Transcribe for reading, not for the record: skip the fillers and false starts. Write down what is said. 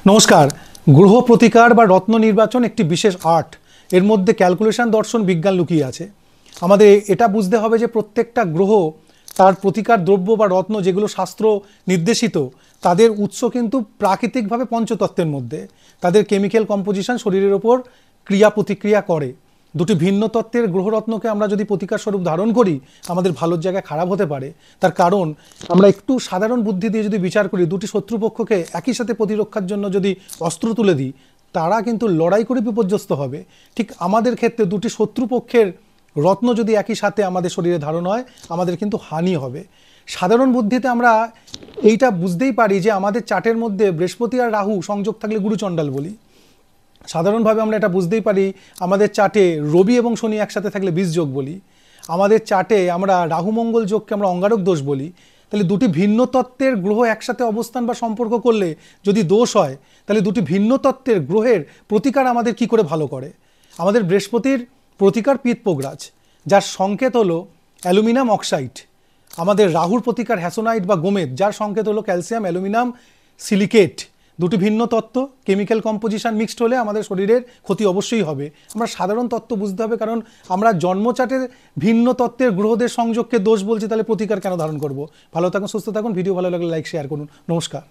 নমস্কার। গ্রহ প্রতিকার বা রত্ন নির্বাচন একটি বিশেষ আর্ট। এর মধ্যে ক্যালকুলেশন, দর্শন, বিজ্ঞান লুকিয়ে আছে। আমাদের এটা বুঝতে হবে যে প্রত্যেকটা গ্রহ তার প্রতিকার দ্রব্য বা রত্ন যেগুলো শাস্ত্র নির্দেশিত, তাদের উৎস কিন্তু প্রাকৃতিকভাবে পঞ্চতত্ত্বের মধ্যে। তাদের কেমিক্যাল কম্পোজিশন শরীরের ওপর ক্রিয়া প্রতিক্রিয়া করে। দুটি ভিন্ন তত্ত্বের গ্রহরত্নকে আমরা যদি প্রতিকার স্বরূপ ধারণ করি, আমাদের ভালোর জায়গায় খারাপ হতে পারে। তার কারণ আমরা একটু সাধারণ বুদ্ধি দিয়ে যদি বিচার করি, দুটি শত্রুপক্ষকে একই সাথে প্রতিরক্ষার জন্য যদি অস্ত্র তুলে দিই, তারা কিন্তু লড়াই করে বিপর্যস্ত হবে। ঠিক আমাদের ক্ষেত্রে দুটি শত্রুপক্ষের রত্ন যদি একই সাথে আমাদের শরীরে ধারণ হয়, আমাদের কিন্তু হানি হবে। সাধারণ বুদ্ধিতে আমরা এইটা বুঝতেই পারি যে আমাদের চার্টের মধ্যে বৃহস্পতি আর রাহু সংযোগ থাকলে গুরুচণ্ডাল বলি। সাধারণভাবে আমরা এটা বুঝতেই পারি আমাদের চার্টে রবি এবং শনি একসাথে থাকলে বীজযোগ বলি। আমাদের চার্টে আমরা রাহু মঙ্গল যোগকে আমরা অঙ্গারক দোষ বলি। তাহলে দুটি ভিন্ন তত্ত্বের গ্রহ একসাথে অবস্থান বা সম্পর্ক করলে যদি দোষ হয়, তাহলে দুটি ভিন্ন তত্ত্বের গ্রহের প্রতিকার আমাদের কি করে ভালো করে। আমাদের বৃহস্পতির প্রতিকার পিত্তপোগরাজ, যার সংকেত হলো অ্যালুমিনিয়াম অক্সাইড। আমাদের রাহুর প্রতিকার হ্যাসোনাইট বা গোমেদ, যার সংকেত হলো ক্যালসিয়াম অ্যালুমিনিয়াম সিলিকেট। দুটি ভিন্ন তত্ত্ব কেমিক্যাল কম্পোজিশন মিক্সড হলে আমাদের শরীরের ক্ষতি অবশ্যই হবে। আমরা সাধারণ তত্ত্ব বুঝতে হবে, কারণ আমরা জন্মচাটের ভিন্ন তত্ত্বের গ্রহদের সংযোগকে দোষ বলছি, তাহলে প্রতিকার কেন ধারণ করব। ভালো থাকুন, সুস্থ থাকুন। ভিডিও ভালো লাগলে লাইক শেয়ার করুন। নমস্কার।